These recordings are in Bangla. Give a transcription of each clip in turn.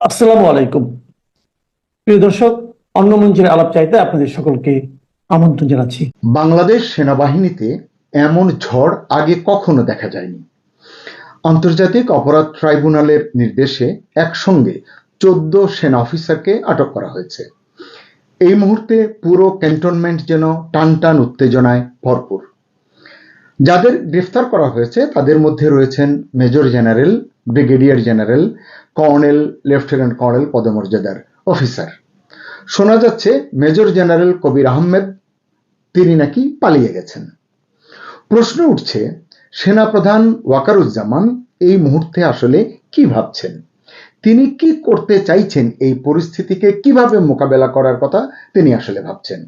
আসসালামু আলাইকুম। প্রিয় দর্শক, অন্য মঞ্চের আলাপ চাইতে আপনাদের সকলকে আমন্ত্রণ জানাচ্ছি। বাংলাদেশ সেনাবাহিনীতে এমন ঝড় আগে কখনো দেখা যায়নি। আন্তর্জাতিক অপরাধ ট্রাইব্যুনালের নির্দেশে একসঙ্গে 14 সেনা অফিসারকে আটক করা হয়েছে। এই মুহূর্তে পুরো ক্যান্টনমেন্ট যেন টানটান উত্তেজনায় ভরপুর। যাদের গ্রেফতার করা হয়েছে তাদের মধ্যে রয়েছেন major general, brigadier general, colonel, lieutenant colonel পদমর্যাদার অফিসার। শোনা যাচ্ছে মেজর জেনারেল কবির আহমেদ তিনি নাকি পালিয়ে গেছেন। প্রশ্ন উঠছে, সেনাপ্রধান ওয়াকারুজ্জামান এই মুহূর্তে আসলে কি ভাবছেন, তিনি কি করতে চাইছেন, এই পরিস্থিতিকে কিভাবে মোকাবেলা করার কথা তিনি আসলে ভাবছেন।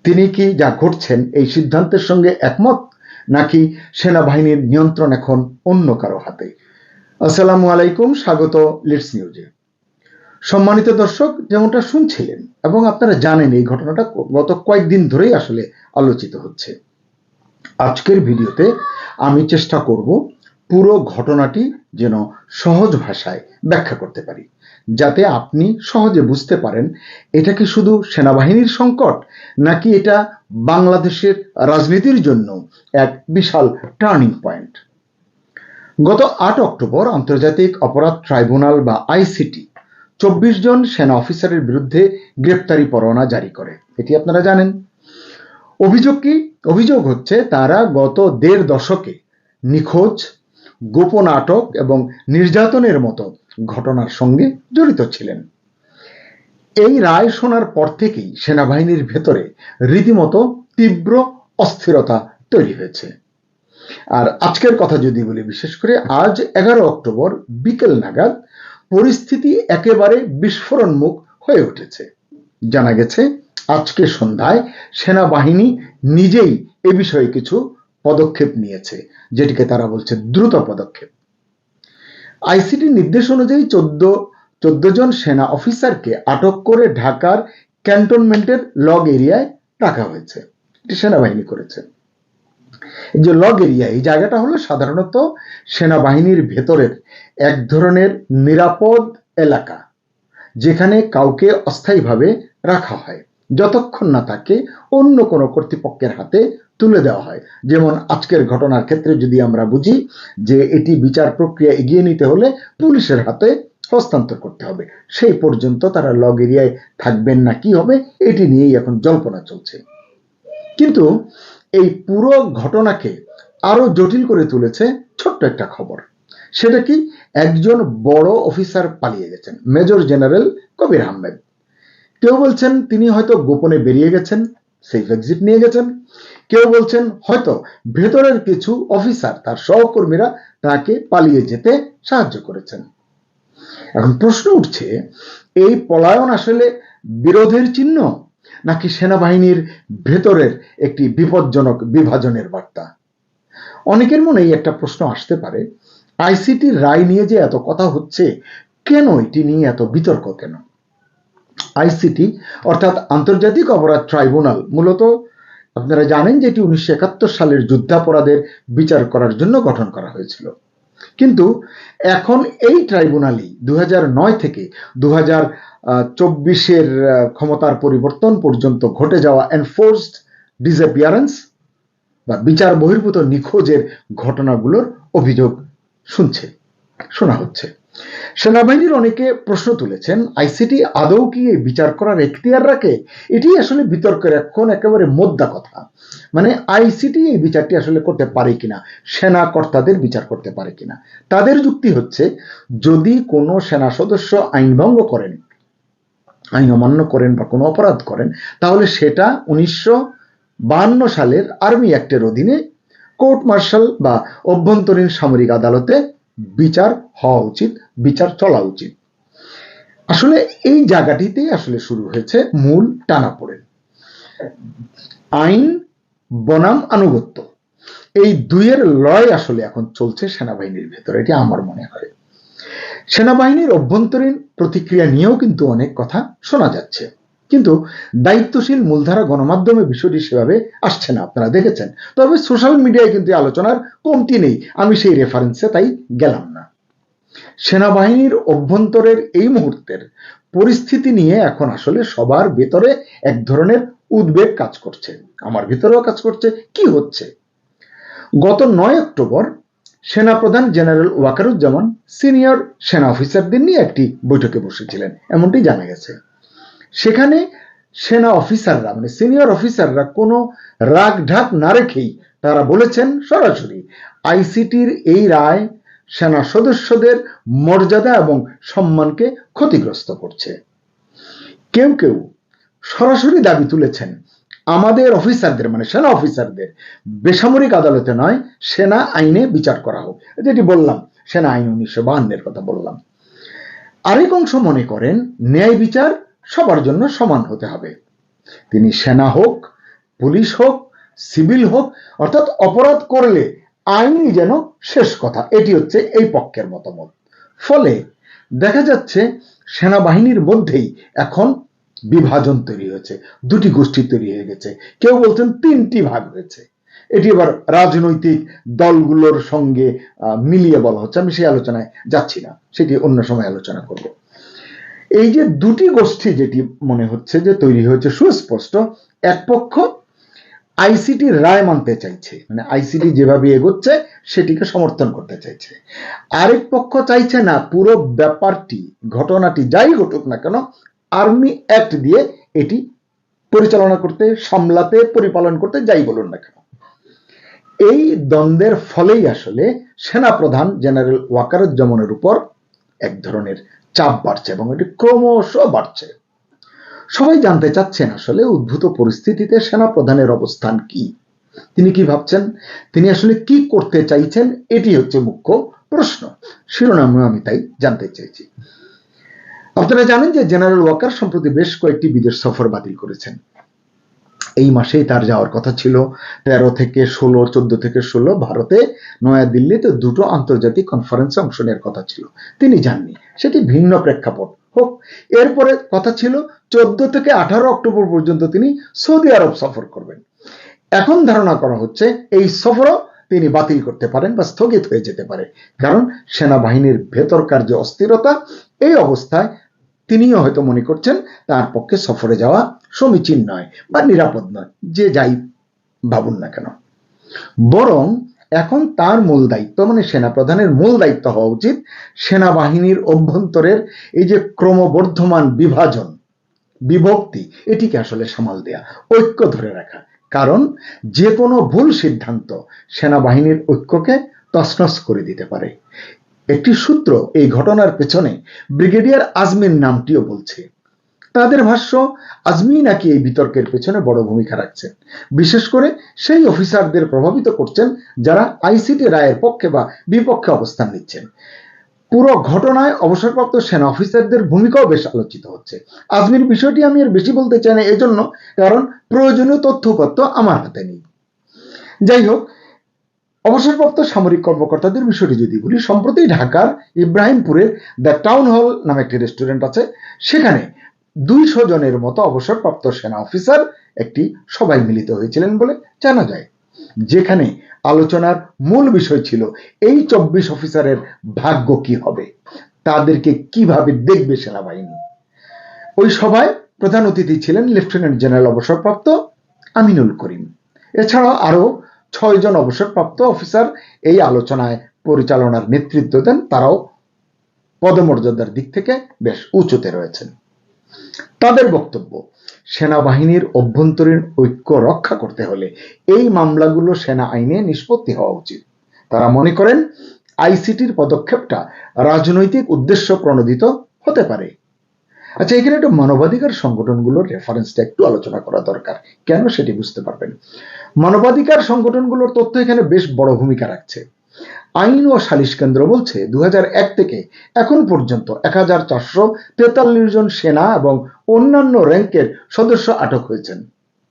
তিনি কি যা ঘটছেন এই সিদ্ধান্তের সঙ্গে একমত, নাকি সেনাবাহিনীর নিয়ন্ত্রণ এখন অন্য কারো হাতে? আসসালামু আলাইকুম, স্বাগত লিডস নিউজে। সম্মানিত দর্শক, যেমনটা শুনছিলেন এবং আপনারা জানেন এই ঘটনাটা গত কয়েকদিন ধরেই আসলে আলোচিত হচ্ছে। আজকের ভিডিওতে আমি চেষ্টা করব পুরো ঘটনাটি যেন সহজ ভাষায় ব্যাখ্যা করতে পারি, যাতে আপনি সহজে বুঝতে পারেন এটা কি শুধু সেনাবাহিনীর সংকট, নাকি এটা বাংলাদেশের রাজনীতির জন্য এক বিশাল টার্নিং পয়েন্ট। গত 8 অক্টোবর আন্তর্জাতিক অপরাধ ট্রাইব্যুনাল বা আইসিটি 24 জন সেনা অফিসারের বিরুদ্ধে গ্রেপ্তারি পরোয়ানা জারি করে, এটি আপনারা জানেন। অভিযোগ হচ্ছে তারা গত 1.5 দশকে নিখোঁজ, গোপন আটক এবং নির্যাতনের মতো ঘটনার সঙ্গে জড়িত ছিলেন। এই রায় শোনার পর থেকেই সেনাবাহিনীর ভেতরে রীতিমতো তীব্র অস্থিরতা তৈরি হয়েছে। আর আজকের কথা যদি বলি, বিশেষ করে আজ 11 অক্টোবর বিকেল নাগাদ পরিস্থিতি একেবারে বিস্ফোরণমুখ হয়ে উঠেছে। জানা গেছে আজকে সন্ধ্যায় সেনাবাহিনী নিজেই এ বিষয়ে কিছু পদক্ষেপ নিয়েছে, যেটিকে তারা বলছে দ্রুত পদক্ষেপ। আইসিটির নির্দেশ অনুযায়ী 14 জন সেনা অফিসারকে আটক করে ঢাকার ক্যান্টনমেন্টের লগ এরিয়ায় রাখা হয়েছে। এটি সেনাবাহিনী করেছে। এই যে লগ এরিয়া, এই জায়গাটা হলো সাধারণত সেনাবাহিনীর ভেতরের এক ধরনের নিরাপদ এলাকা, যেখানে কাউকে অস্থায়ীভাবে রাখা হয় যতক্ষণ না তাকে অন্য কোনো কর্তৃপক্ষের হাতে তুলে দেওয়া হয়। যেমন আজকের ঘটনার ক্ষেত্রে যদি আমরা বুঝি যে এটি বিচার প্রক্রিয়া এগিয়ে নিতে হলে পুলিশের হাতে হস্তান্তর করতে হবে, সেই পর্যন্ত তারা লগ এরিয়ায় থাকবেন না কি হবে, এটি নিয়েই এখন জল্পনা চলছে। কিন্তু এই পুরো ঘটনাকে আরো জটিল করে তুলেছে ছোট্ট একটা খবর। সেটা কি, একজন বড় অফিসার পালিয়ে গেছেন, মেজর জেনারেল কবির আহমেদ। কেউ বলছেন তিনি হয়তো গোপনে বেরিয়ে গেছেন, সেফ এক্সিট নিয়ে গেছেন। কেউ বলছেন হয়তো ভেতরের কিছু অফিসার, তার সহকর্মীরা তাকে পালিয়ে যেতে সাহায্য করেছেন। এখন প্রশ্ন উঠছে, এই পলায়ন আসলে বিরোধের চিহ্ন, নাকি সেনাবাহিনীর ভেতরের একটি বিপজ্জনক বিভাজনের বার্তা? অনেকের মনেই একটা প্রশ্ন আসতে পারে, আইসিটির রায় নিয়ে যে এত কথা হচ্ছে, কেন এটি নিয়ে এত বিতর্ক কেন? আইসিটি অর্থাৎ আন্তর্জাতিক অপরাধ ট্রাইব্যুনাল মূলত আপনারা জানেন যে এটি 1971 সালের যুদ্ধাপরাধের বিচার করার জন্য গঠন করা হয়েছিল। কিন্তু এখন এই ট্রাইব্যুনালই 2009 থেকে 2024-এর ক্ষমতার পরিবর্তন পর্যন্ত ঘটে যাওয়া এনফোর্সড ডিসঅ্যাপিয়ারেন্স বা বিচার বহির্ভূত নিখোঁজের ঘটনাগুলোর অভিযোগ শোনা হচ্ছে। সেনাবাহিনীর অনেকে প্রশ্ন তুলেছেন, আইসিটি আদৌ কি এই বিচার করার এখতিয়ার রাখে? এটি আসলে বিতর্কের এখন একেবারে মোদ্দা কথা। মানে আইসিটি এই বিচারটি আসলে করতে পারে কিনা, সেনা কর্তাদের বিচার করতে পারে কিনা। তাদের যুক্তি হচ্ছে, যদি কোনো সেনা সদস্য আইন ভঙ্গ করেন, আইন অমান্য করেন বা কোনো অপরাধ করেন, তাহলে সেটা 1952 সালের আর্মি অ্যাক্টের অধীনে কোর্ট মার্শাল বা অভ্যন্তরীণ সামরিক আদালতে বিচার হওয়া উচিত, বিচার চলা উচিত। আসলে এই জায়গাটিতেই আসলে শুরু হয়েছে মূল টানাপোড়েন। আইন বনাম আনুগত্য, এই দুইয়ের লড়াই আসলে এখন চলছে সেনাবাহিনীর ভেতরে, এটি আমার মনে হয়। সেনাবাহিনীর অভ্যন্তরীণ প্রতিক্রিয়া নিয়েও কিন্তু অনেক কথা শোনা যাচ্ছে, কিন্তু দায়িত্বশীল মূলধারা গণমাধ্যমে বিষয়টি সেভাবে আসছে না, আপনারা দেখেছেন। তবে সোশ্যাল মিডিয়ায় কিন্তু আলোচনার কমতি নেই, আমি সেই রেফারেন্সে তাই গেলাম না। সেনাবাহিনীর অভ্যন্তরের এই মুহূর্তের পরিস্থিতি নিয়ে এখন আসলে সবার ভেতরে এক ধরনের উদ্বেগ কাজ করছে, আমার ভিতরেও কাজ করছে। কি হচ্ছে? গত 9 অক্টোবর সেনাপ্রধান জেনারেল ওয়াকারুজ্জামান সিনিয়র সেনা অফিসারদের নিয়ে একটি বৈঠকে বসেছিলেন, এমনটি জানা গেছে। সেখানে সেনা অফিসাররা মানে সিনিয়র অফিসাররা কোনো রাগ ঢাক না রেখেই তারা বলেছেন সরাসরি আইসিটির এই রায় সেনা সদস্যদের মর্যাদা এবং সম্মানকে ক্ষতিগ্রস্ত করছে। কেউ কেউ সরাসরি দাবি তুলেছেন আমাদের অফিসারদের মানে সেনা অফিসারদের বেসামরিক আদালতে নয় সেনা আইনে বিচার করা হোক, যেটি বললাম সেনা আইন 1952-এর কথা বললাম। আরেক অংশ মনে করেন ন্যায় বিচার সবার জন্য সমান হতে হবে, তিনি সেনা হোক, পুলিশ হোক, সিভিল হোক, অর্থাৎ অপরাধ করলে আইনই যেন শেষ কথা, এটি হচ্ছে এই পক্ষের মতামত। ফলে দেখা যাচ্ছে সেনাবাহিনীর মধ্যেই এখন বিভাজন তৈরি হয়েছে, দুটি গোষ্ঠী তৈরি হয়ে গেছে, কেউ বলছেন 3টি ভাগ হয়েছে। এটি এবার রাজনৈতিক দলগুলোর সঙ্গে মিলিয়ে বলা হচ্ছে, আমি সেই আলোচনায় যাচ্ছি না, সেটি অন্য সময় আলোচনা করব। এই যে দুটি গোষ্ঠী যেটি মনে হচ্ছে যে তৈরি হয়েছে সুস্পষ্ট, এক পক্ষ আইসিটির রায় মানতে চাইছে, মানে আইসিটি যেভাবে এগোচ্ছে সেটিকে সমর্থন করতে চাইছে। আরেক পক্ষ চাইছে না পুরো ব্যাপারটি ঘটনাটি যাই ঘটুক না কেন আর্মি অ্যাক্ট দিয়ে এটি পরিচালনা করতে, সামলাতে, পরিপালন করতে যাই বলুন না কেন। এই দ্বন্দ্বের ফলেই আসলে সেনাপ্রধান জেনারেল ওয়াকারুজ্জামানের উপর এক ধরনের চাপ বাড়ছে এবং এটি ক্রমশ বাড়ছে। সবাই জানতে চাচ্ছেন আসলে উদ্ভূত পরিস্থিতিতে সেনাপ্রধানের অবস্থান কি, তিনি কি ভাবছেন, তিনি আসলে কি করতে চাইছেন, এটি হচ্ছে মুখ্য প্রশ্ন। শিরোনামে আমি তাই জানতে চাইছি। আপনারা জানেন যে জেনারেল ওয়াকার সম্প্রতি বেশ কয়েকটি বিদেশ সফর বাতিল করেছেন। এই মাসেই তার যাওয়ার কথা ছিল 13 থেকে 16, 14 থেকে 16 ভারতে নয়াদিল্লিতে দুটো আন্তর্জাতিক কনফারেন্সে অংশ নেওয়ার কথা ছিল, তিনি যাননি, সেটি ভিন্ন প্রেক্ষাপট হোক। এরপরে কথা ছিল 14 থেকে 18 অক্টোবর পর্যন্ত তিনি সৌদি আরব সফর করবেন। এখন ধারণা করা হচ্ছে এই সফরও তিনি বাতিল করতে পারেন বা স্থগিত হয়ে যেতে পারে, কারণ সেনাবাহিনীর ভেতরকার যে অস্থিরতা, এই অবস্থায় তিনিও হয়তো মনে করছেন তার পক্ষে সফরে যাওয়া সমীচীন নয় বা নিরাপদ নয়, যে যাই ভাবুন না কেন। বরং এখন তার মূল দায়িত্ব মানে সেনাপ্রধানের মূল দায়িত্ব হওয়া উচিত সেনাবাহিনীর অভ্যন্তরের এই যে ক্রমবর্ধমান বিভাজন, বিভক্তি, এটিকে আসলে সামাল দেয়া, ঐক্য ধরে রাখা। কারণ যে কোনো ভুল সিদ্ধান্ত সেনাবাহিনীর ঐক্যকে তছনছ করে দিতে পারে। একটি সূত্র এই ঘটনার পেছনে ব্রিগেডিয়ার আজমির নামটিও বলছে। তাদের ভাষ্য আজমি নাকি এই বিতর্কের পেছনে বড় ভূমিকা রাখছেন, বিশেষ করে সেই অফিসারদের প্রভাবিত করছেন যারা আইসিটি রায়ের পক্ষে বা বিপক্ষে অবস্থান নিচ্ছেন। পুরো ঘটনায় অবসরপ্রাপ্ত সেনা অফিসারদের ভূমিকাও বেশ আলোচিত হচ্ছে। আজমির বিষয়টি আমি আর বেশি বলতে চাই না এজন্য, কারণ প্রয়োজনীয় তথ্যপত্র আমার হাতে নেই। যাই হোক, অবসরপ্রাপ্ত সামরিক কর্মকর্তাদের বিষয়টি যদি বলি, সম্প্রতি ঢাকার ইব্রাহিমপুরের দ্য টাউন হল নামে একটি রেস্টুরেন্ট আছে, সেখানে 200 জনের মতো অবসরপ্রাপ্ত সেনা অফিসার একটি সভায় মিলিত হয়েছিলেন বলে জানা যায়, যেখানে আলোচনার মূল বিষয় ছিল এই 24 অফিসারের ভাগ্য কি হবে, তাদেরকে কিভাবে দেখবে সেনাবাহিনী। ওই সভায় প্রধান অতিথি ছিলেন লেফটেন্যান্ট জেনারেল অবসরপ্রাপ্ত আমিনুল করিম। এছাড়াও আরো 6 জন অবসরপ্রাপ্ত অফিসার এই আলোচনায় পরিচালনার নেতৃত্ব দেন, তারাও পদমর্যাদার দিক থেকে বেশ উঁচুতে রয়েছেন। তাদের বক্তব্য, সেনাবাহিনীর অভ্যন্তরীণ ঐক্য রক্ষা করতে হলে এই মামলাগুলো সেনা আইনে নিষ্পত্তি হওয়া উচিত। তারা মনে করেন আইসিটির পদক্ষেপটা রাজনৈতিক উদ্দেশ্য প্রণোদিত হতে পারে। আচ্ছা, এখানে একটু মানবাধিকার সংগঠনগুলোর রেফারেন্সটা একটু আলোচনা করা দরকার, কেন সেটি বুঝতে পারবেন। মানবাধিকার সংগঠনগুলোর তথ্য এখানে বেশ বড় ভূমিকা রাখছে। আইন ও সালিশ কেন্দ্র বলছে 2001 থেকে এখন পর্যন্ত 1443 জন সেনা এবং অন্যান্য র্যাঙ্কের সদস্য আটক হয়েছেন,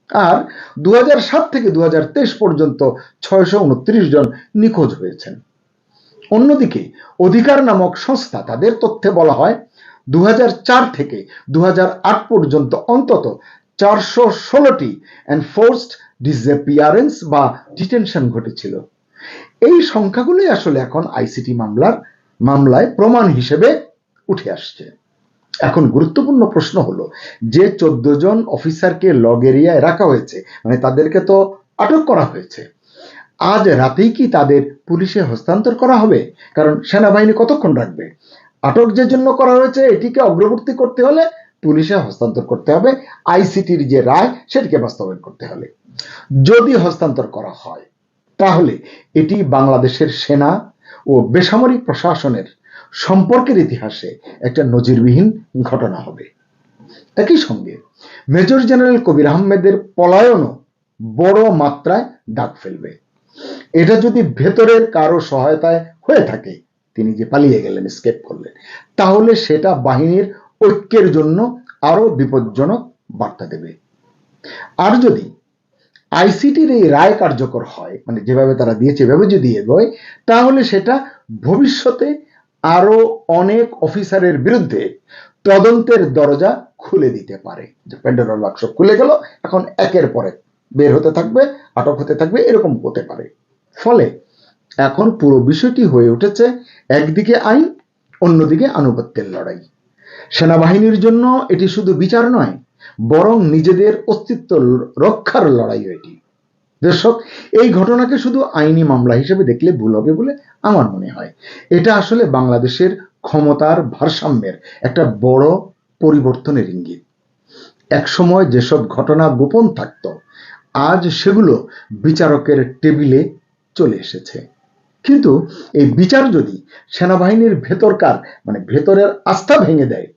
আর 2007 থেকে 2023 পর্যন্ত 629 জন নিখোঁজ হয়েছেন। অন্যদিকে অধিকার নামক সংস্থা, তাদের তথ্যে বলা হয় 2004 থেকে 2008 পর্যন্ত অন্তত 416টি এনফোর্সড ডিসঅ্যাপিয়ারেন্স বা ডিটেনশন ঘটেছিল। এই সংখ্যাগুলোই আসলে এখন আইসিটি মামলার মামলায় প্রমাণ হিসেবে উঠে আসছে। এখন গুরুত্বপূর্ণ প্রশ্ন হলো, যে 14 জন অফিসারকে লগ এরিয়ায় রাখা হয়েছে, মানে তাদেরকে তো আটক করা হয়েছে, আজ রাতেই কি তাদের পুলিশে হস্তান্তর করা হবে? কারণ সেনাবাহিনী কতক্ষণ রাখবে? আটক যে জন্য করা হয়েছে এটিকে অগ্রবর্তী করতে হলে পুলিশে হস্তান্তর করতে হবে, আইসিটির যে রায় সেটিকে বাস্তবায়ন করতে হলে। যদি হস্তান্তর করা হয় তাহলে এটি বাংলাদেশের সেনা ও বেসামরিক প্রশাসনের সম্পর্কের ইতিহাসে একটা নজিরবিহীন ঘটনা হবে। একই সঙ্গে মেজর জেনারেল কবির আহমেদের পলায়নও বড় মাত্রায় দাগ ফেলবে। এটা যদি ভেতরের কারো সহায়তায় হয়ে থাকে, তিনি যে পালিয়ে গেলেন, স্কেপ করলেন, তাহলে সেটা বাহিনীর ঐক্যের জন্য আরো বিপজ্জনক বার্তা দেবে। আর যদি আইসিটির এই রায় কার্যকর হয়, মানে যেভাবে তারা দিয়েছে এভাবে যদি এগোয়, তাহলে সেটা ভবিষ্যতে আরো অনেক অফিসারের বিরুদ্ধে তদন্তের দরজা খুলে দিতে পারে। যে প্যান্ডোরার বাক্স খুলে গেল, এখন একের পর এক বের হতে থাকবে, আটক হতে থাকবে, এরকম হতে পারে। ফলে এখন পুরো বিষয়টি হয়ে উঠেছে একদিকে আইন, অন্যদিকে আনুগত্যের লড়াই। সেনাবাহিনীর জন্য এটি শুধু বিচার নয়, বরং নিজেদের অস্তিত্ব রক্ষার লড়াই এটি। দর্শক, এই ঘটনাকে শুধু আইনি মামলা হিসেবে দেখলে ভুল হবে বলে আমার মনে হয়। এটা আসলে বাংলাদেশের ক্ষমতার ভারসাম্যের একটা বড় পরিবর্তনের ইঙ্গিত। একসময় যেসব ঘটনা গোপন থাকতো, আজ সেগুলো বিচারকের টেবিলে চলে এসেছে। কিন্তু এই বিচার যদি সেনাবাহিনীর ভেতরের আস্থা ভেঙে দেয়,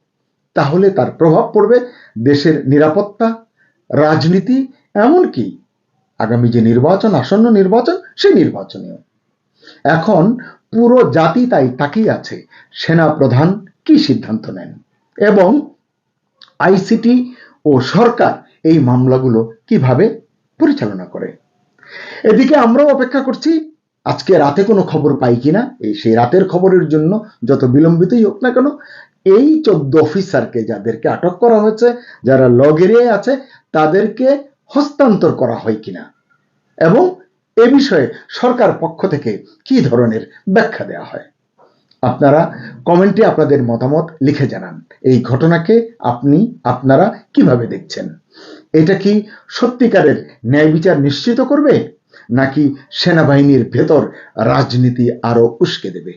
তাহলে তার প্রভাব পড়বে দেশের নিরাপত্তা, রাজনীতি, এমনকি আগামী যে নির্বাচন, আসন্ন নির্বাচন, সেই নির্বাচনেও। এখন পুরো জাতি তাই তাকিয়ে আছে সেনা প্রধান কি সিদ্ধান্ত নেন এবং আইসিটি ও সরকার এই মামলাগুলো কিভাবে পরিচালনা করে। এদিকে আমরাও অপেক্ষা করছি আজকে রাতে কোনো খবর পাই কিনা। সেই রাতের খবরের জন্য যত বিলম্বিতই হোক না কেন, এই 14 অফিসারকে, যাদেরকে আটক করা হয়েছে, যারা লগ এরিয়ায় আছে, তাদেরকে হস্তান্তর করা হয় কিনা এবং এ বিষয়ে সরকার পক্ষ থেকে কি ধরনের ব্যাখ্যা দেওয়া হয়। আপনারা কমেন্টে আপনাদের মতামত লিখে জানান। এই ঘটনাকে আপনারা কিভাবে দেখছেন? এটা কি সত্যিকারের ন্যায় বিচার নিশ্চিত করবে, নাকি সেনাবাহিনীর ভেতর রাজনীতি আরো উস্কে দেবে?